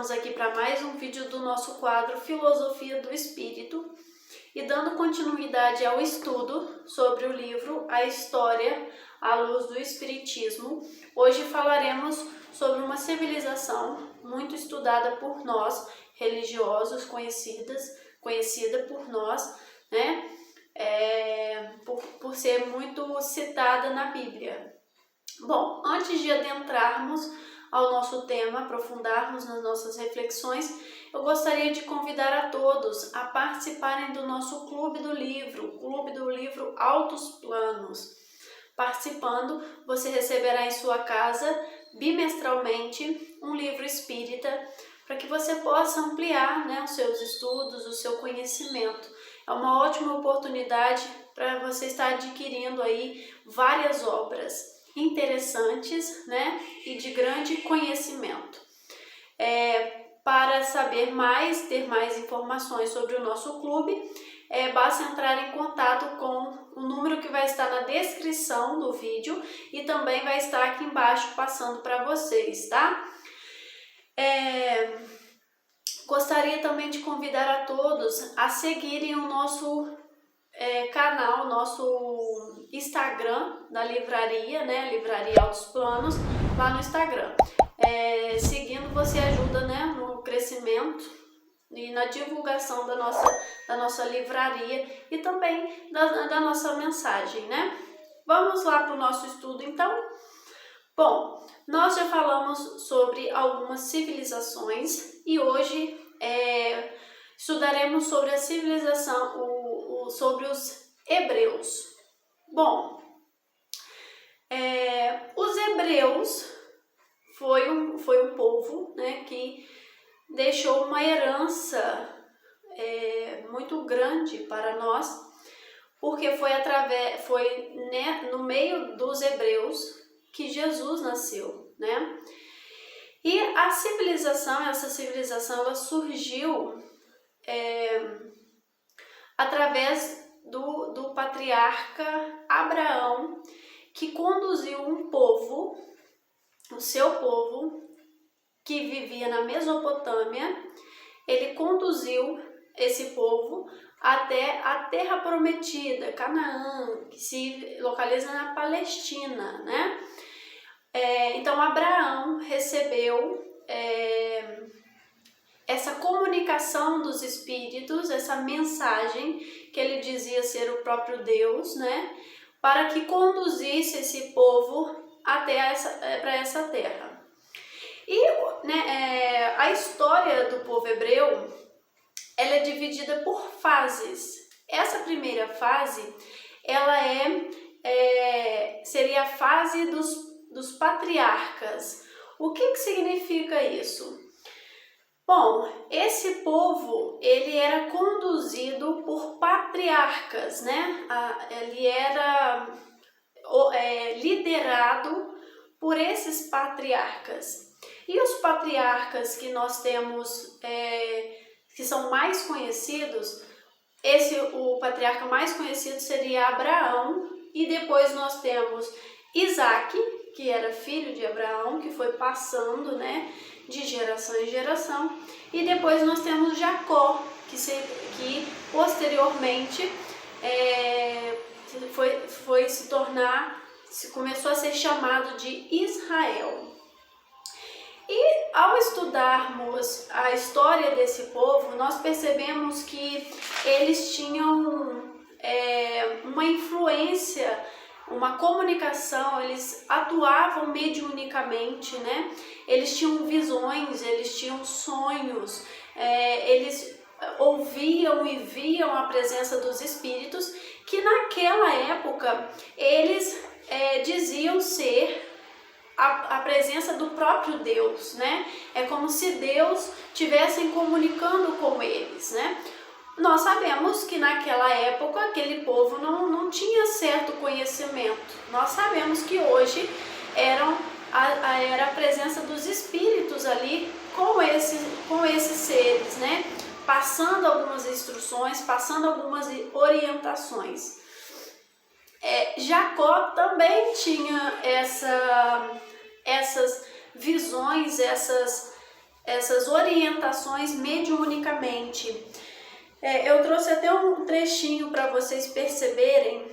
Estamos aqui para mais um vídeo do nosso quadro Filosofia do Espírito e dando continuidade ao estudo sobre o livro A História à Luz do Espiritismo. Hoje falaremos sobre uma civilização muito estudada por nós, religiosos, conhecida por nós, né? Por ser muito citada na Bíblia. Bom, antes de adentrarmos ao nosso tema, aprofundarmos nas nossas reflexões, eu gostaria de convidar a todos a participarem do nosso Clube do Livro Altos Planos. Participando, você receberá em sua casa, bimestralmente, um livro espírita, para que você possa ampliar, os seus estudos, o seu conhecimento. É uma ótima oportunidade para você estar adquirindo aí várias obras interessantes, e de grande conhecimento. Para saber mais, ter mais informações sobre o nosso clube, basta entrar em contato com o número que vai estar na descrição do vídeo e também vai estar aqui embaixo passando para vocês, tá? Gostaria também de convidar a todos a seguirem o nosso canal, nosso Instagram da livraria, Livraria Altos Planos, lá no Instagram. Seguindo você ajuda, no crescimento e na divulgação da nossa livraria e também da nossa mensagem, Vamos lá para o nosso estudo, então? Bom, nós já falamos sobre algumas civilizações e hoje estudaremos sobre a civilização, sobre os hebreus. Bom, os hebreus foi um povo, que deixou uma herança muito grande para nós, porque foi no meio dos hebreus que Jesus nasceu, E essa civilização ela surgiu através do patriarca Abraão, que conduziu um povo, o seu povo, que vivia na Mesopotâmia. Ele conduziu esse povo até a Terra Prometida, Canaã, que se localiza na Palestina, Então Abraão recebeu essa comunicação dos espíritos, essa mensagem que ele dizia ser o próprio Deus, para que conduzisse esse povo até para essa terra. E a história do povo hebreu, ela é dividida por fases. Essa primeira fase, ela seria a fase dos patriarcas. O que significa isso? Bom, esse povo, ele era conduzido por patriarcas, Ele era liderado por esses patriarcas. E os patriarcas que nós temos, que são mais conhecidos, o patriarca mais conhecido seria Abraão, e depois nós temos Isaac, que era filho de Abraão, que foi passando, de geração em geração, e depois nós temos Jacó, que posteriormente começou a ser chamado de Israel. E ao estudarmos a história desse povo, nós percebemos que eles tinham uma influência, uma comunicação, eles atuavam mediunicamente, Eles tinham visões, eles tinham sonhos, eles ouviam e viam a presença dos espíritos, que naquela época eles diziam ser a presença do próprio Deus, É como se Deus estivesse comunicando com eles, Nós sabemos que naquela época aquele povo não tinha certo conhecimento. Nós sabemos que hoje era a presença dos espíritos ali com esses seres, Passando algumas instruções, passando algumas orientações. Jacó também tinha essas visões, essas orientações mediunicamente. Eu trouxe até um trechinho para vocês perceberem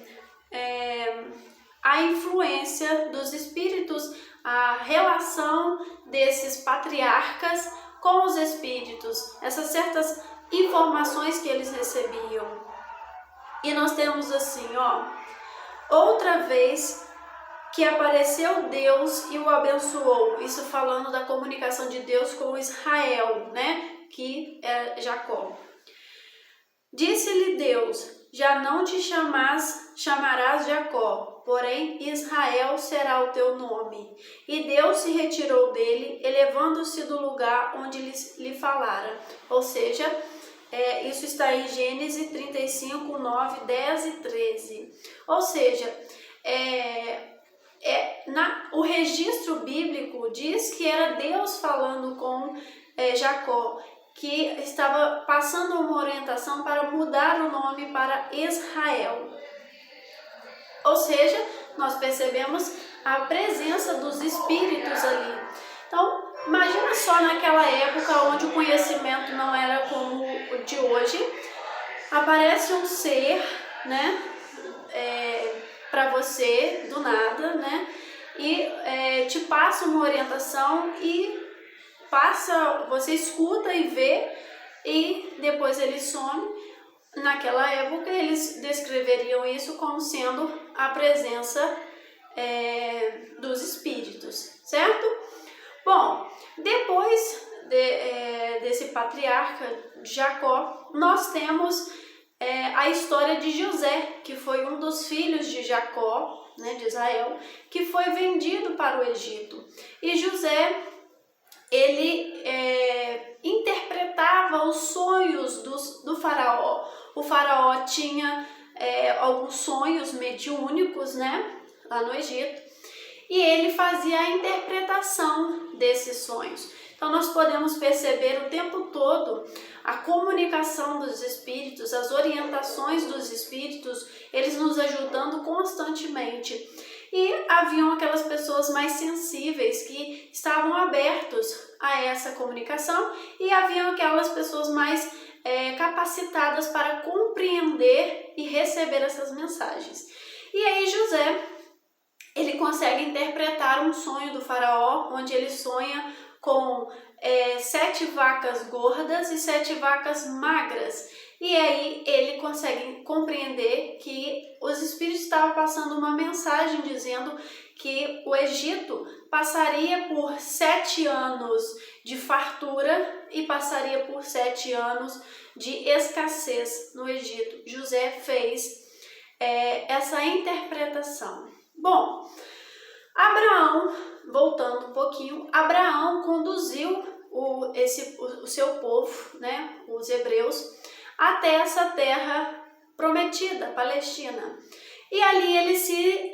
a influência dos espíritos, a relação desses patriarcas com os espíritos, essas certas informações que eles recebiam. E nós temos assim, outra vez que apareceu Deus e o abençoou, isso falando da comunicação de Deus com Israel, né, que é Jacó. Disse-lhe Deus: já não te chamarás Jacó, porém Israel será o teu nome. E Deus se retirou dele, elevando-se do lugar onde lhe falara. Ou seja, isso está em Gênesis 35, 9, 10 e 13. Ou seja, o registro bíblico diz que era Deus falando com Jacó, que estava passando uma orientação para mudar o nome para Israel. Ou seja, nós percebemos a presença dos espíritos ali. Então, imagina só naquela época onde o conhecimento não era como o de hoje, aparece um ser, né, para você do nada, né, e te passa uma orientação e você escuta e vê, e depois ele some. Naquela época eles descreveriam isso como sendo a presença dos espíritos, certo? Bom, depois desse patriarca Jacó, nós temos a história de José, que foi um dos filhos de Jacó, né, de Israel, que foi vendido para o Egito. E José, ele interpretava os sonhos do faraó. O faraó tinha alguns sonhos mediúnicos, né, lá no Egito, e ele fazia a interpretação desses sonhos. Então nós podemos perceber o tempo todo a comunicação dos espíritos, as orientações dos espíritos, eles nos ajudando constantemente. E haviam aquelas pessoas mais sensíveis que estavam abertos a essa comunicação, e haviam aquelas pessoas mais capacitadas para compreender e receber essas mensagens. E aí José, ele consegue interpretar um sonho do faraó, onde ele sonha com 7 vacas gordas e 7 vacas magras. E aí ele consegue compreender que os espíritos estavam passando uma mensagem dizendo que o Egito passaria por 7 anos de fartura e passaria por 7 anos de escassez no Egito. José fez essa interpretação. Bom, Abraão, voltando um pouquinho, Abraão conduziu o seu povo, né, os hebreus, até essa terra prometida, Palestina. E ali eles se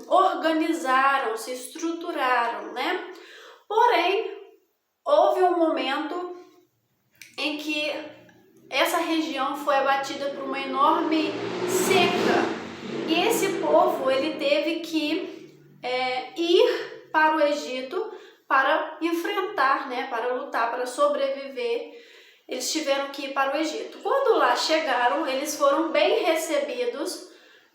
organizaram, se estruturaram, né? Porém, houve um momento em que essa região foi abatida por uma enorme seca. E esse povo, ele teve que ir para o Egito para enfrentar, né, para lutar, para sobreviver. Eles tiveram que ir para o Egito. Quando lá chegaram, eles foram bem recebidos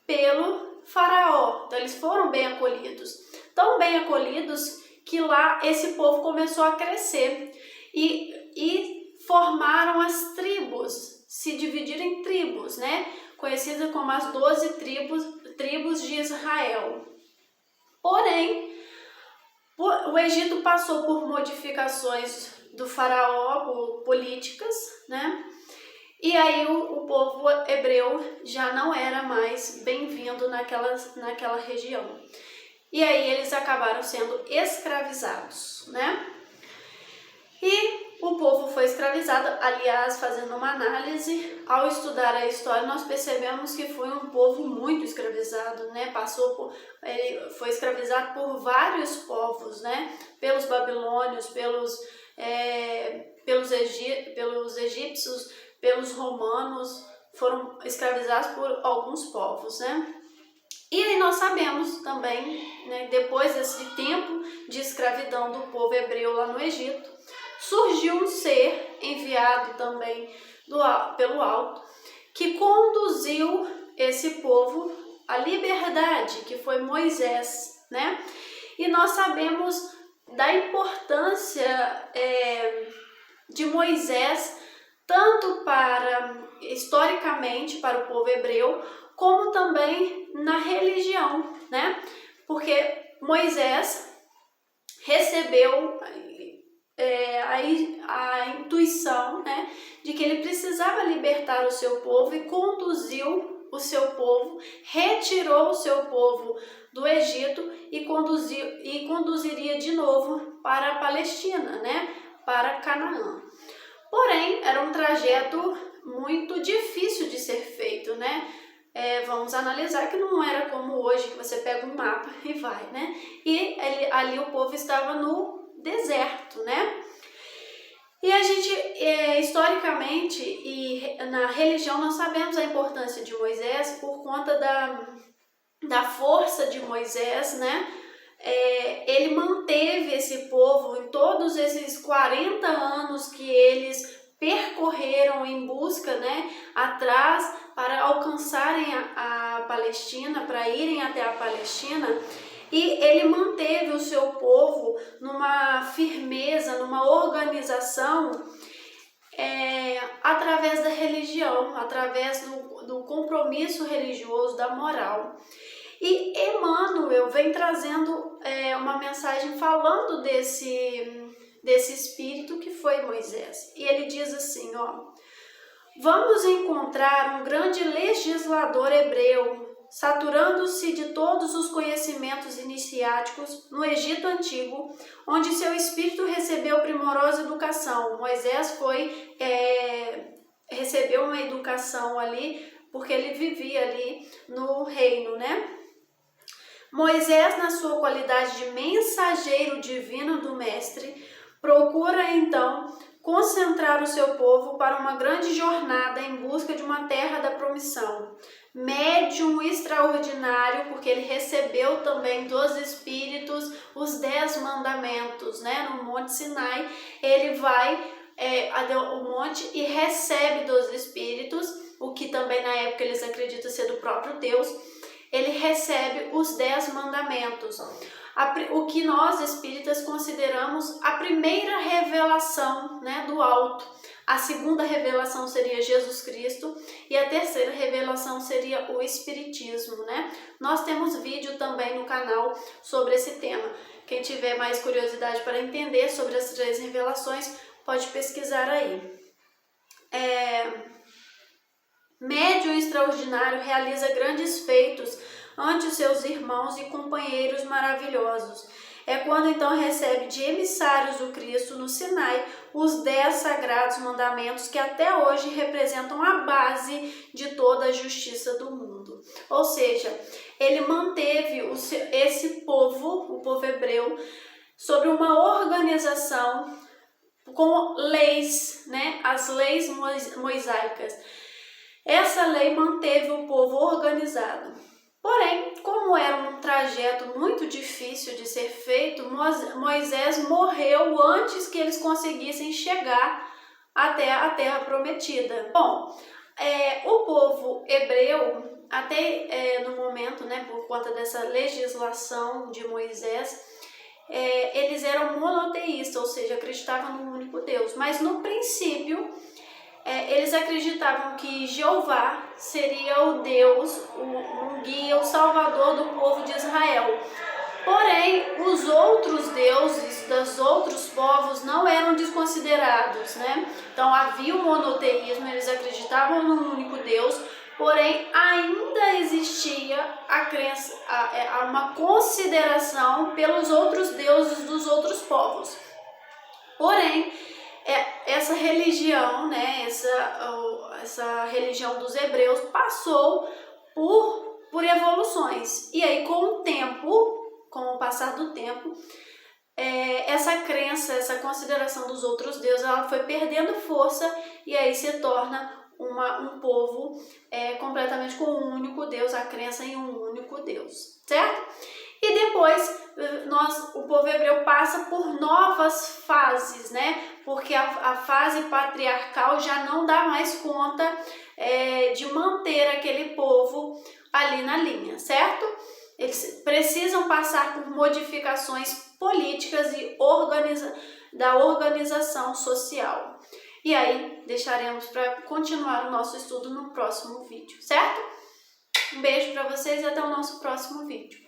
pelo faraó. Então, eles foram bem acolhidos. Tão bem acolhidos que lá esse povo começou a crescer. E formaram as tribos, se dividiram em tribos, né? Conhecidas como as 12 tribos de Israel. Porém, o Egito passou por modificações do faraó, políticas, né? E aí o povo hebreu já não era mais bem-vindo naquela região. E aí eles acabaram sendo escravizados, né? E o povo foi escravizado. Aliás, fazendo uma análise, ao estudar a história, nós percebemos que foi um povo muito escravizado, né? Ele foi escravizado por vários povos, né? Pelos babilônios, pelos egípcios, pelos romanos, foram escravizados por alguns povos, né? E aí nós sabemos também, né, depois desse tempo de escravidão do povo hebreu lá no Egito, surgiu um ser enviado também pelo alto, que conduziu esse povo à liberdade, que foi Moisés, né? E nós sabemos da importância de Moisés, tanto historicamente para o povo hebreu, como também na religião, né? Porque Moisés recebeu a intuição, né, de que ele precisava libertar o seu povo e conduziu o seu povo, retirou o seu povo do Egito e conduziria de novo para a Palestina, né, para Canaã. Porém, era um trajeto muito difícil de ser feito, né? Vamos analisar que não era como hoje, que você pega um mapa e vai, né? E ali o povo estava no deserto, né? E a gente, historicamente e na religião, nós sabemos a importância de Moisés por conta da força de Moisés, né? Ele manteve esse povo em todos esses 40 anos que eles percorreram em busca, né, atrás para alcançarem a Palestina, para irem até a Palestina, e ele manteve o seu povo numa firmeza, numa organização através da religião, através do compromisso religioso, da moral. E Emmanuel vem trazendo uma mensagem falando desse espírito que foi Moisés. E ele diz assim, ó: vamos encontrar um grande legislador hebreu, saturando-se de todos os conhecimentos iniciáticos no Egito Antigo, onde seu espírito recebeu primorosa educação. Moisés recebeu uma educação ali, porque ele vivia ali no reino, né? Moisés, na sua qualidade de mensageiro divino do Mestre, procura então concentrar o seu povo para uma grande jornada em busca de uma terra da promissão. Médium extraordinário, porque ele recebeu também dos Espíritos os 10 mandamentos, né? No Monte Sinai, ele vai ao monte e recebe dos Espíritos, o que também na época eles acreditam ser do próprio Deus. Ele recebe os 10 mandamentos, o que nós espíritas consideramos a primeira revelação, né, do alto. A segunda revelação seria Jesus Cristo e a terceira revelação seria o Espiritismo, né? Nós temos vídeo também no canal sobre esse tema. Quem tiver mais curiosidade para entender sobre as 3 revelações, pode pesquisar aí. Médium extraordinário realiza grandes feitos ante seus irmãos e companheiros maravilhosos. É quando então recebe de emissários do Cristo no Sinai os 10 sagrados mandamentos que até hoje representam a base de toda a justiça do mundo. Ou seja, ele manteve esse povo, o povo hebreu, sobre uma organização com leis, né? As leis mosaicas. Essa lei manteve o povo organizado. Porém, como era um trajeto muito difícil de ser feito, Moisés morreu antes que eles conseguissem chegar até a Terra Prometida. Bom, o povo hebreu, até no momento, né, por conta dessa legislação de Moisés, eles eram monoteístas, ou seja, acreditavam no único Deus. Mas no princípio, eles acreditavam que Jeová seria o Deus, o guia, o salvador do povo de Israel. Porém, os outros deuses dos outros povos não eram desconsiderados, né? Então havia o monoteísmo, eles acreditavam no único Deus, porém ainda existia a crença, uma consideração pelos outros deuses dos outros povos. Porém, essa religião, né, essa religião dos hebreus passou por evoluções. E aí, com o passar do tempo, essa crença, essa consideração dos outros deuses, ela foi perdendo força e aí se torna um povo completamente com um único Deus, a crença em um único Deus, certo? E depois o povo hebreu passa por novas fases, né? Porque a fase patriarcal já não dá mais conta de manter aquele povo ali na linha, certo? Eles precisam passar por modificações políticas e da organização social. E aí, deixaremos para continuar o nosso estudo no próximo vídeo, certo? Um beijo para vocês e até o nosso próximo vídeo.